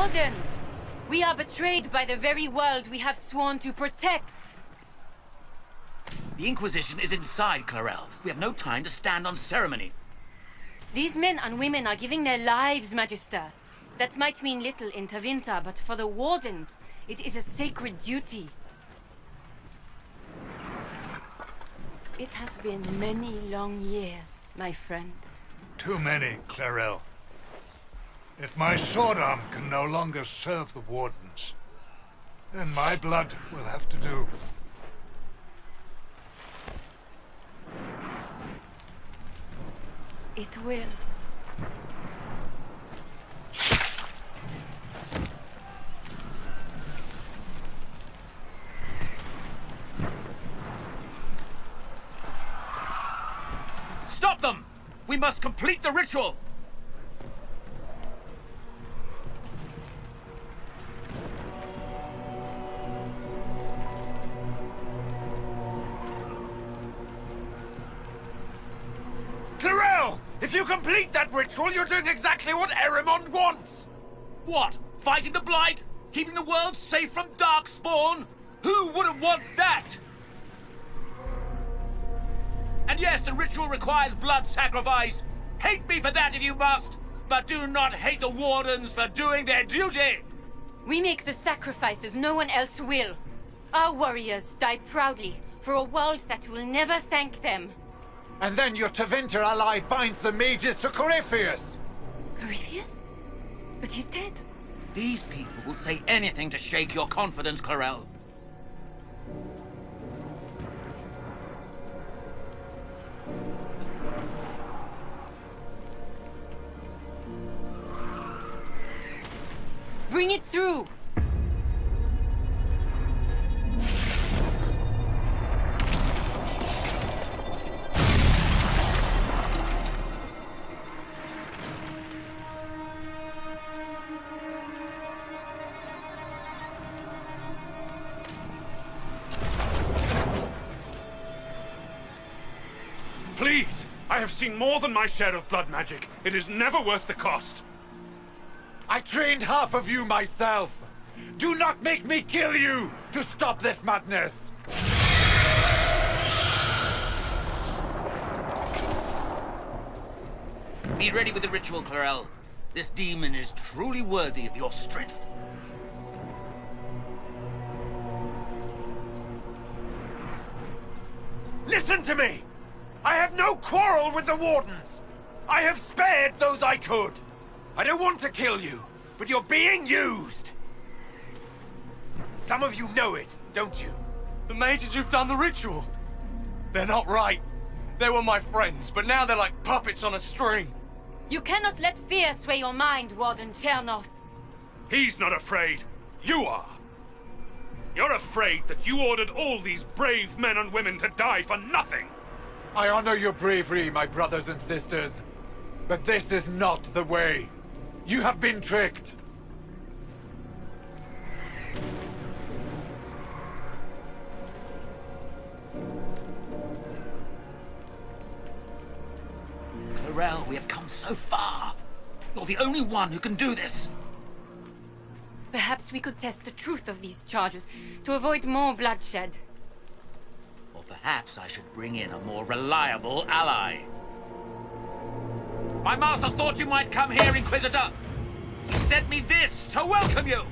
Wardens! We are betrayed by the very world we have sworn to protect. The Inquisition is inside, Clarel. We have no time to stand on ceremony. These men and women are giving their lives, Magister. That might mean little in Tevinter, but for the Wardens, it is a sacred duty. It has been many long years, my friend. Too many, Clarel. If my sword arm can no longer serve the Wardens, then my blood will have to do. It will. Stop them! We must complete the ritual! Clarel! If you complete that ritual, you're doing exactly what Erimond wants! What? Fighting the Blight? Keeping the world safe from Darkspawn? Who wouldn't want that? And yes, the ritual requires blood sacrifice. Hate me for that if you must, but do not hate the Wardens for doing their duty! We make the sacrifices no one else will. Our warriors die proudly for a world that will never thank them. And then your Tevinter ally binds the mages to Corypheus! Corypheus? But he's dead. These people will say anything to shake your confidence, Clarel. Bring it through! Please! I have seen more than my share of blood magic. It is never worth the cost. I trained half of you myself! Do not make me kill you to stop this madness! Be ready with the ritual, Clarel. This demon is truly worthy of your strength. Listen to me! I have no quarrel with the Wardens! I have spared those I could! I don't want to kill you, but you're being used! Some of you know it, don't you? The mages who've done the ritual. They're not right. They were my friends, but now they're like puppets on a string. You cannot let fear sway your mind, Warden Chernoff. He's not afraid. You are. You're afraid that you ordered all these brave men and women to die for nothing. I honor your bravery, my brothers and sisters. But this is not the way. You have been tricked. Clarel, we have come so far. You're the only one who can do this. Perhaps we could test the truth of these charges to avoid more bloodshed. Or perhaps I should bring in a more reliable ally. My master thought you might come here, Inquisitor. He sent me this to welcome you.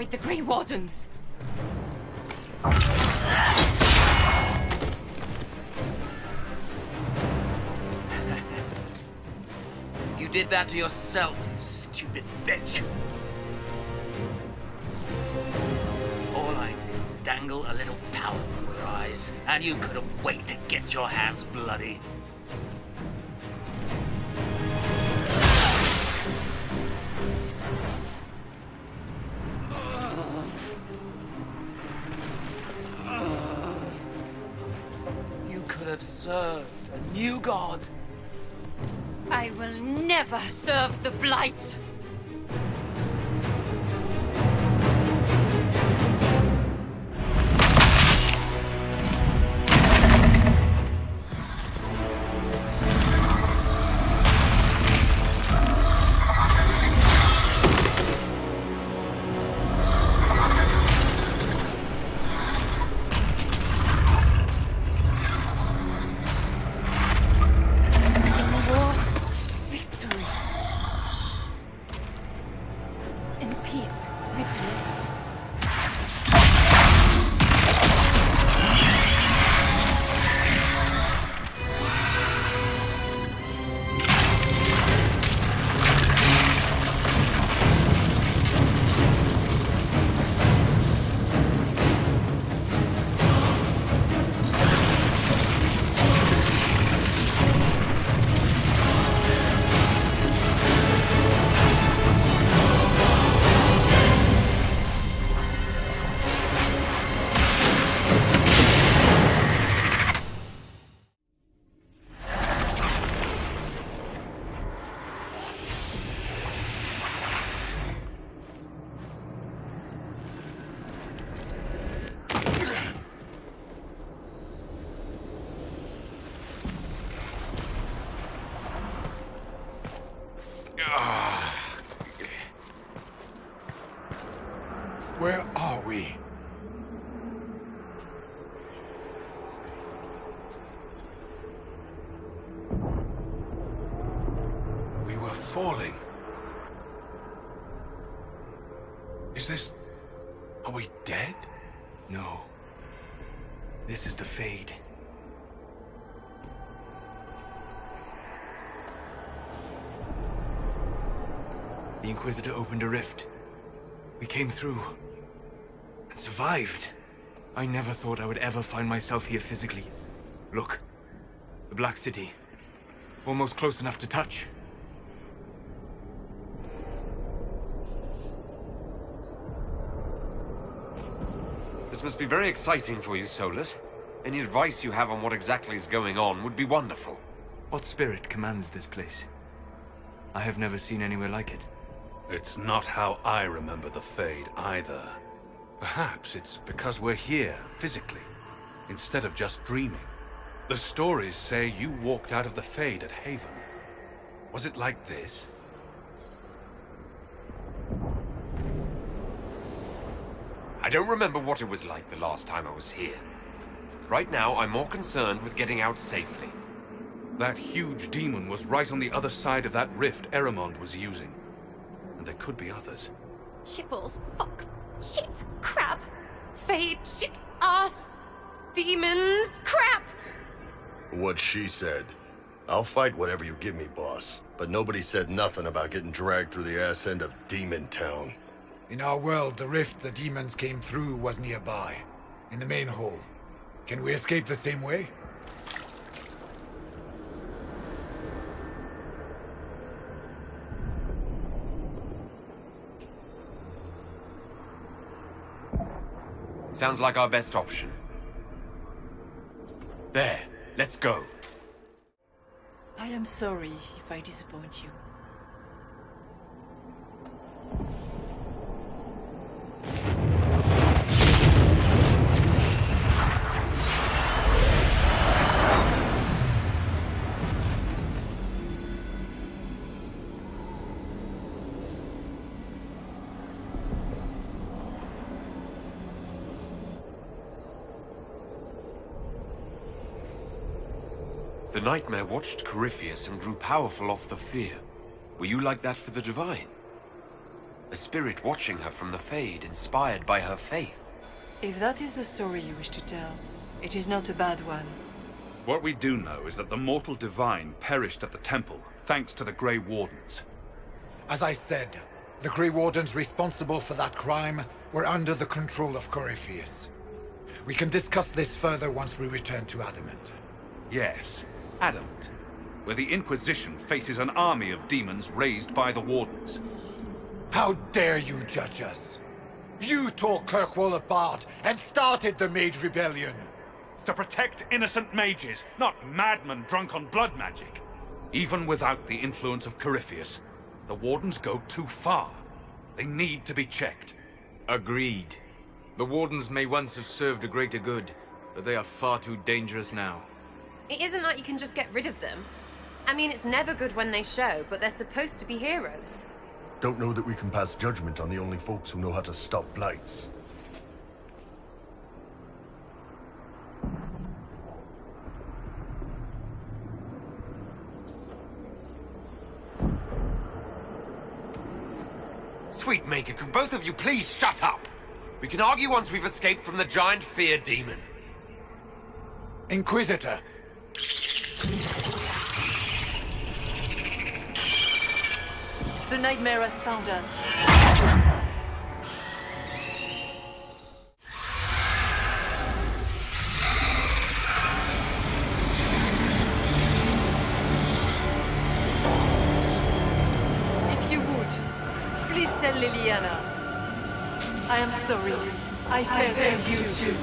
destroyed the Grey Wardens. You did that to yourself, you stupid bitch. All I did was dangle a little power before your eyes, and you couldn't wait to get your hands bloody. You could have served a new god. I will never serve the Blight. Where are we? We were falling. Is this... Are we dead? No. This is the Fade. The Inquisitor opened a rift. We came through. And survived. I never thought I would ever find myself here physically. Look. The Black City. Almost close enough to touch. This must be very exciting for you, Solus. Any advice you have on what exactly is going on would be wonderful. What spirit commands this place? I have never seen anywhere like it. It's not how I remember the Fade, either. Perhaps it's because we're here, physically, instead of just dreaming. The stories say you walked out of the Fade at Haven. Was it like this? I don't remember what it was like the last time I was here. Right now, I'm more concerned with getting out safely. That huge demon was right on the other side of that rift Eramond was using. And there could be others. Shitballs, fuck, shit, crap, Fade, shit, ass, demons, crap! What she said. I'll fight whatever you give me, boss. But nobody said nothing about getting dragged through the ass end of Demon Town. In our world, the rift the demons came through was nearby, in the main hall. Can we escape the same way? Sounds like our best option. There, let's go. I am sorry if I disappoint you. The Nightmare watched Corypheus and grew powerful off the fear. Were you like that for the Divine? A spirit watching her from the Fade, inspired by her faith. If that is the story you wish to tell, it is not a bad one. What we do know is that the mortal divine perished at the temple, thanks to the Grey Wardens. As I said, the Grey Wardens responsible for that crime were under the control of Corypheus. We can discuss this further once we return to Adamant. Yes, Adamant, where the Inquisition faces an army of demons raised by the Wardens. How dare you judge us? You tore Kirkwall apart and started the Mage Rebellion. To protect innocent mages, not madmen drunk on blood magic. Even without the influence of Corypheus, the Wardens go too far. They need to be checked. Agreed. The Wardens may once have served a greater good, but they are far too dangerous now. It isn't like you can just get rid of them. I mean, it's never good when they show, but they're supposed to be heroes. Don't know that we can pass judgment on the only folks who know how to stop blights. Sweetmaker, could both of you please shut up? We can argue once we've escaped from the giant fear demon. Inquisitor! The nightmare has found us. If you would, please tell Liliana. I am sorry. I failed you too.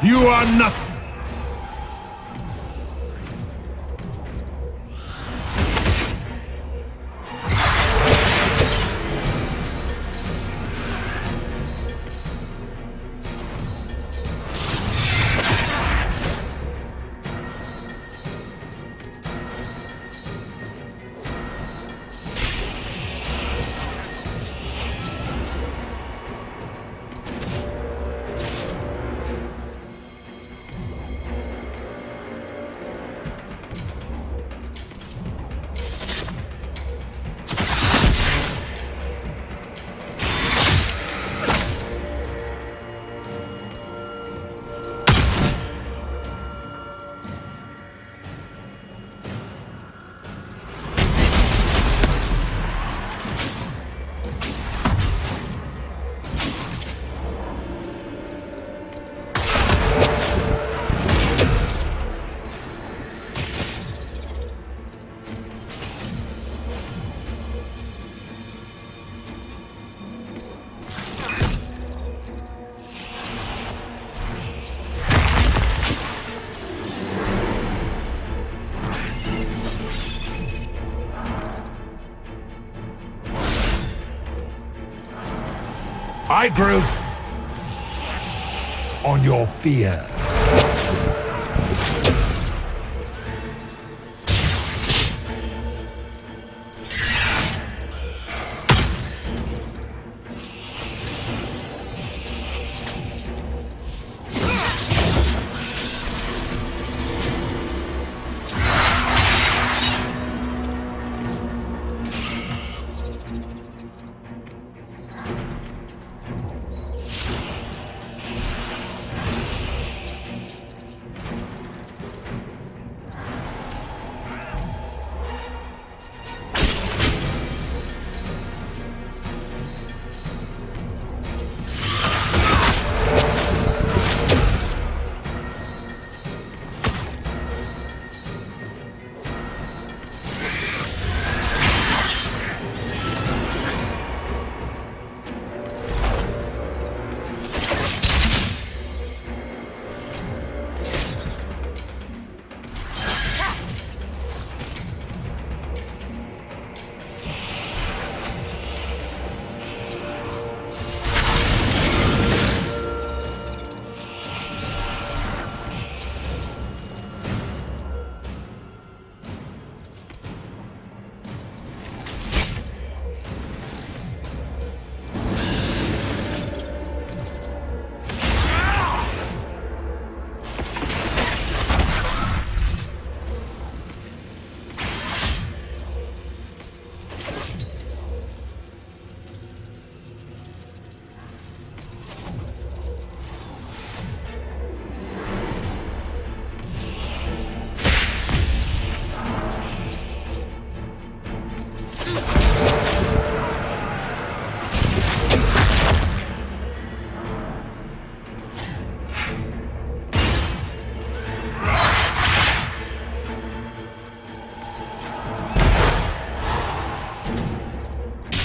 You are nothing. I grew on your fear.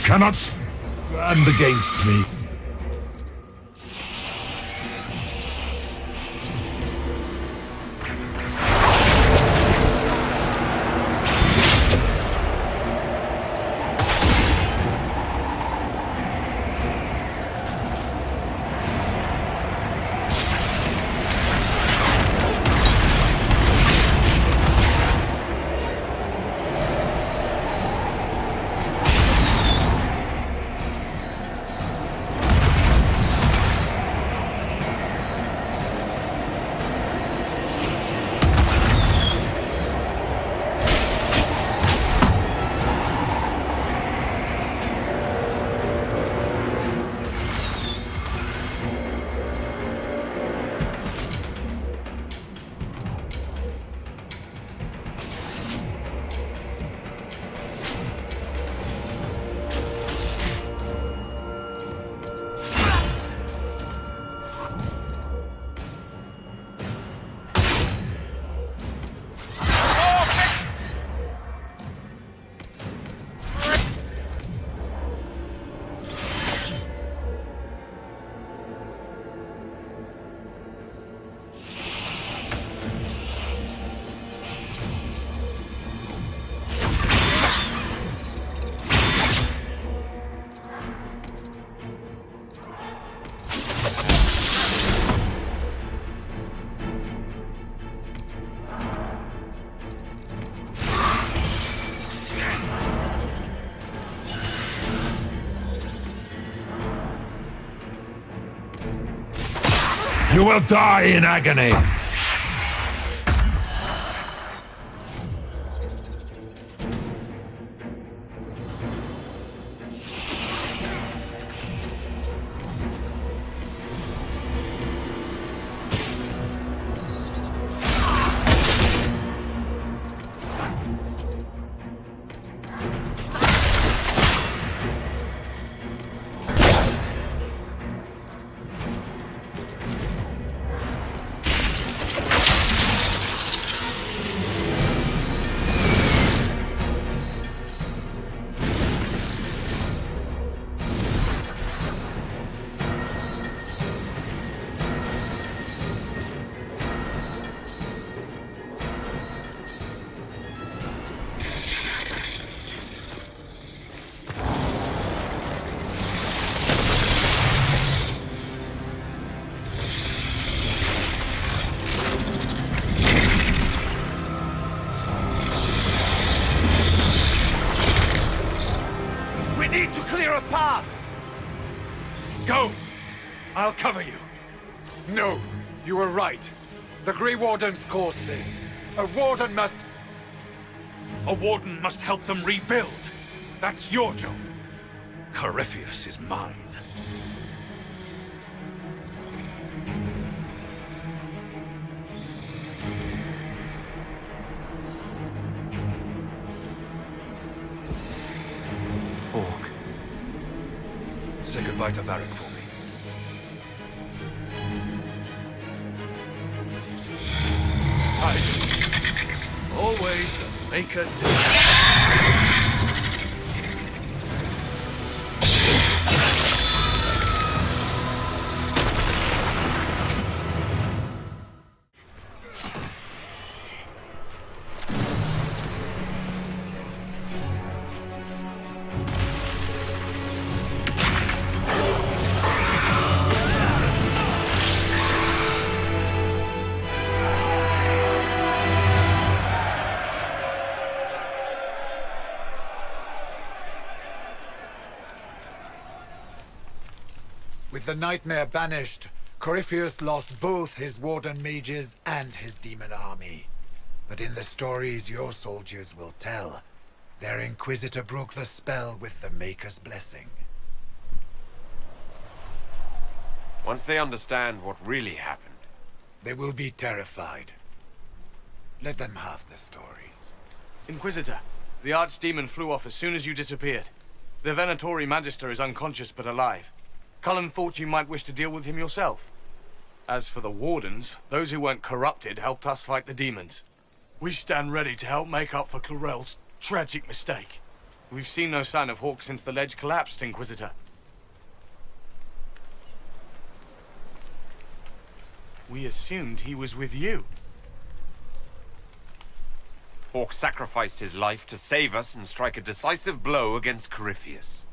cannot stand against me. You will die in agony! Go! I'll cover you. No, you were right. The Grey Wardens caused this. A warden must... A warden must help them rebuild. That's your job. Corypheus is mine. Orc. Say goodbye to Varric for me. Always the maker With the nightmare banished, Corypheus lost both his warden mages and his demon army. But in the stories your soldiers will tell, their Inquisitor broke the spell with the Maker's blessing. Once they understand what really happened, they will be terrified. Let them have the stories. Inquisitor, the Archdemon flew off as soon as you disappeared. The Venatori Magister is unconscious but alive. Cullen thought you might wish to deal with him yourself. As for the Wardens, those who weren't corrupted helped us fight the demons. We stand ready to help make up for Clarel's tragic mistake. We've seen no sign of Hawk since the ledge collapsed, Inquisitor. We assumed he was with you. Hawk sacrificed his life to save us and strike a decisive blow against Corypheus.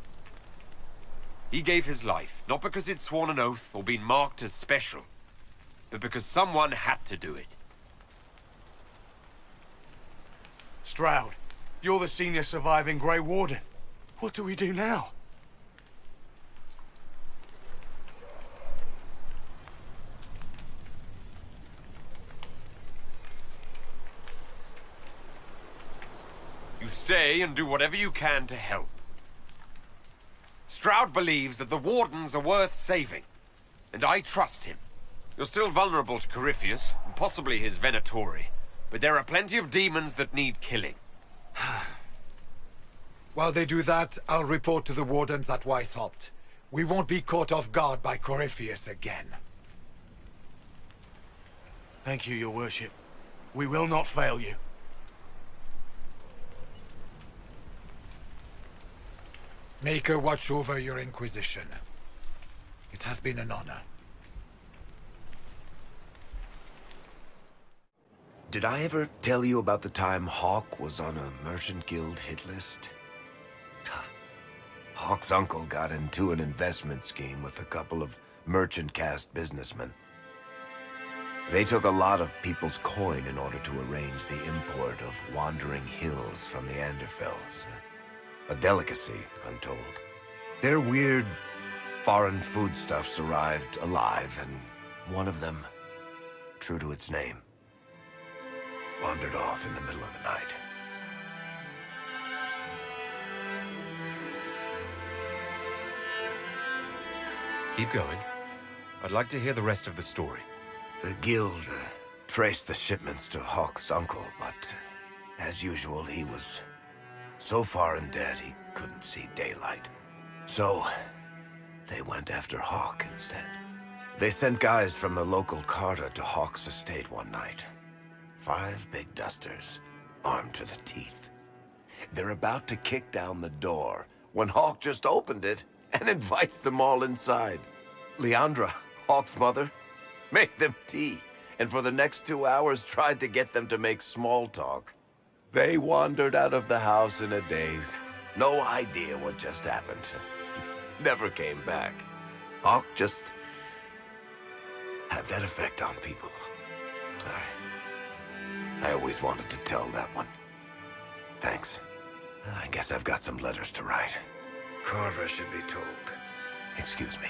He gave his life, not because he'd sworn an oath or been marked as special, but because someone had to do it. Stroud, you're the senior surviving Grey Warden. What do we do now? You stay and do whatever you can to help. Stroud believes that the Wardens are worth saving, and I trust him. You're still vulnerable to Corypheus, and possibly his Venatori, but there are plenty of demons that need killing. While they do that, I'll report to the Wardens at Weishaupt. We won't be caught off guard by Corypheus again. Thank you, Your Worship. We will not fail you. Maker watch over your Inquisition. It has been an honor. Did I ever tell you about the time Hawk was on a Merchant Guild hit list? Hawk's uncle got into an investment scheme with a couple of merchant caste businessmen. They took a lot of people's coin in order to arrange the import of wandering hills from the Anderfells. A delicacy, I'm told. Their weird, foreign foodstuffs arrived alive, and one of them, true to its name, wandered off in the middle of the night. Keep going. I'd like to hear the rest of the story. The guild traced the shipments to Hawk's uncle, but as usual, he was so far in debt he couldn't see daylight. So they went after Hawk instead. They sent guys from the local carter to Hawk's estate one night. 5 big dusters, armed to the teeth. They're about to kick down the door when Hawk just opened it and invites them all inside. Leandra, Hawk's mother, made them tea, and for the next 2 hours tried to get them to make small talk. They wandered out of the house in a daze. No idea what just happened. Never came back. Hawk just had that effect on people. I always wanted to tell that one. Thanks. I guess I've got some letters to write. Carver should be told. Excuse me.